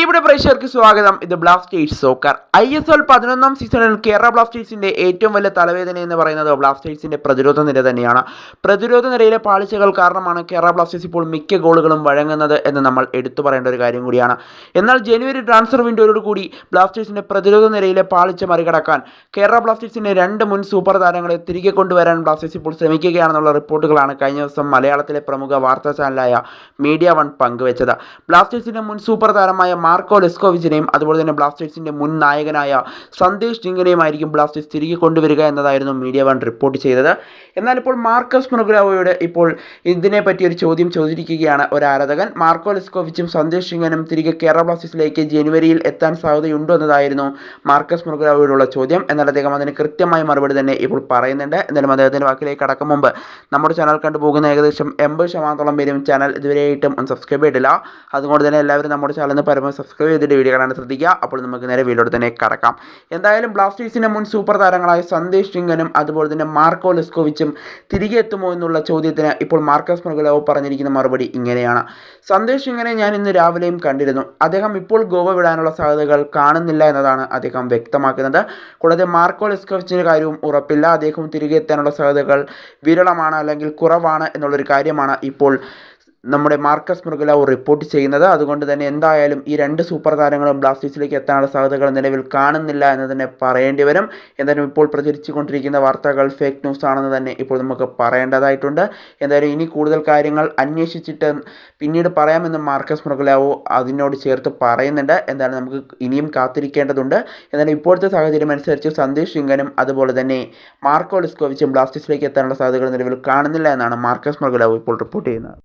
പ്രിയപ്പെട്ട പ്രേക്ഷകർക്ക് സ്വാഗതം. ഇത് ബ്ലാസ്റ്റേഴ്സ് സോക്കർ. ISL 11ാം സീസണിൽ കേരള ബ്ലാസ്റ്റേഴ്സിന്റെ ഏറ്റവും വലിയ തലവേദന എന്ന് പറയുന്നത് ബ്ലാസ്റ്റേഴ്സിന്റെ പ്രതിരോധ നിര തന്നെയാണ്. പ്രതിരോധ നിരയിലെ പാളിച്ചകൾ കാരണമാണ് കേരള ബ്ലാസ്റ്റേഴ്സ് ഇപ്പോൾ മിക്ക ഗോളുകളും വഴങ്ങുന്നത് എന്ന് നമ്മൾ എടുത്തു പറയേണ്ട ഒരു കാര്യം കൂടിയാണ്. എന്നാൽ ജനുവരി ട്രാൻസ്ഫർ വിൻഡോയോട് കൂടി ബ്ലാസ്റ്റേഴ്സിന്റെ പ്രതിരോധ നിരയിലെ പാളിച്ച മറികടക്കാൻ കേരള ബ്ലാസ്റ്റേഴ്സിന്റെ 2 മുൻ സൂപ്പർ താരങ്ങളെ തിരികെ കൊണ്ടുവരാൻ ബ്ലാസ്റ്റേഴ്സ് ഇപ്പോൾ ശ്രമിക്കുകയാണെന്നുള്ള റിപ്പോർട്ടുകളാണ് കഴിഞ്ഞ ദിവസം മലയാളത്തിലെ പ്രമുഖ വാർത്താ ചാനലായ മീഡിയ വൺ പങ്കുവച്ചത്. ബ്ലാസ്റ്റേഴ്സിന്റെ മുൻ സൂപ്പർ താരമായ മാർക്കോ ലെസ്കോവിച്ചിനെയും അതുപോലെ തന്നെ ബ്ലാസ്റ്റേഴ്സിന്റെ മുൻ നായകനായ സന്ദേശ് ജിംഗനെയുമായിരിക്കും ബ്ലാസ്റ്റേഴ്സ് തിരികെ കൊണ്ടുവരിക എന്നതായിരുന്നു മീഡിയ വൺ റിപ്പോർട്ട് ചെയ്തത്. എന്നാൽ ഇപ്പോൾ മാർക്കസ് മുർഗുരാവോയോട് ഇപ്പോൾ ഇതിനെപ്പറ്റി ഒരു ചോദ്യം ചോദിച്ചിരിക്കുകയാണ് ഒരു ആരാധകൻ. മാർക്കോ ലെസ്കോവിച്ചും സന്ദേശ് ജിംഗനും തിരികെ കേരള ബ്ലാസ്റ്റേഴ്സിലേക്ക് ജനുവരിയിൽ എത്താൻ സാധ്യതയുണ്ടോ എന്നതായിരുന്നു മാർക്കസ് മുർഗുരാവോയോടുള്ള ചോദ്യം. എന്നാൽ അദ്ദേഹം അതിന് കൃത്യമായ മറുപടി തന്നെ ഇപ്പോൾ പറയുന്നുണ്ട്. എന്നാലും അദ്ദേഹത്തിൻ്റെ വാക്കിലേക്ക് കടക്കും മുമ്പ് നമ്മുടെ ചാനൽ കണ്ടുപോകുന്ന ഏകദേശം 80% പേരും ചാനൽ ഇതുവരെയായിട്ടും സബ്സ്ക്രൈബ് ചെയ്തിട്ടില്ല. അതുകൊണ്ട് തന്നെ എല്ലാവരും നമ്മുടെ ചാനലിന് പരമാവധി സബ്സ്ക്രൈബ് ചെയ്തിട്ട് വീഡിയോ കാണാൻ ശ്രദ്ധിക്കുക. അപ്പോൾ നമുക്ക് നേരെ വീഡിയോയിൽ തന്നെ കടക്കാം. എന്തായാലും ബ്ലാസ്റ്റേഴ്സിൻ്റെ മുൻ സൂപ്പർ താരങ്ങളായ സന്ദേശ് ജിംഗനും അതുപോലെ തന്നെ മാർക്കോ ലെസ്കോവിച്ചും തിരികെ എത്തുമോ എന്നുള്ള ചോദ്യത്തിന് ഇപ്പോൾ മാർക്കസ് മുർഗുരാവോ പറഞ്ഞിരിക്കുന്ന മറുപടി ഇങ്ങനെയാണ്. സന്ദേശ് ജിംഗനെ ഞാൻ ഇന്ന് രാവിലെയും കണ്ടിരുന്നു. അദ്ദേഹം ഇപ്പോൾ ഗോവ വിടാനുള്ള സാധ്യതകൾ കാണുന്നില്ല എന്നതാണ് അദ്ദേഹം വ്യക്തമാക്കുന്നത്. കൂടാതെ മാർക്കോ ലെസ്കോവിച്ചിൻ്റെ കാര്യവും ഉറപ്പില്ല. അദ്ദേഹം തിരികെ എത്താനുള്ള സാധ്യതകൾ വിരളമാണ് അല്ലെങ്കിൽ കുറവാണ് എന്നുള്ളൊരു കാര്യമാണ് ഇപ്പോൾ നമ്മുടെ മാർക്കസ് മുർഗുരാവോ റിപ്പോർട്ട് ചെയ്യുന്നത്. അതുകൊണ്ട് തന്നെ എന്തായാലും ഈ 2 സൂപ്പർ താരങ്ങളും ബ്ലാസ്റ്റേഴ്സിലേക്ക് എത്താനുള്ള സാധ്യതകൾ നിലവിൽ കാണുന്നില്ല എന്ന് തന്നെ പറയേണ്ടി വരും. എന്തായാലും ഇപ്പോൾ പ്രചരിച്ചു കൊണ്ടിരിക്കുന്ന വാർത്തകൾ ഫേക്ക് ന്യൂസ് ആണെന്ന് തന്നെ ഇപ്പോൾ നമുക്ക് പറയേണ്ടതായിട്ടുണ്ട്. എന്തായാലും ഇനി കൂടുതൽ കാര്യങ്ങൾ അന്വേഷിച്ചിട്ട് പിന്നീട് പറയാമെന്ന് മാർക്കസ് മുർഗുരാവോ അതിനോട് ചേർത്ത് പറയുന്നുണ്ട്. എന്തായാലും നമുക്ക് ഇനിയും കാത്തിരിക്കേണ്ടതുണ്ട്. എന്നാലും ഇപ്പോഴത്തെ സാഹചര്യം അനുസരിച്ച് സന്ദേശ് ജിംഗനും അതുപോലെ തന്നെ മാർക്കോ ലെസ്കോവിച്ചും ബ്ലാസ്റ്റേഴ്സിലേക്ക് എത്താനുള്ള സാധ്യതകൾ നിലവിൽ കാണുന്നില്ല എന്നാണ് മാർക്കസ് മുർഗുരാവോ ഇപ്പോൾ റിപ്പോർട്ട് ചെയ്യുന്നത്.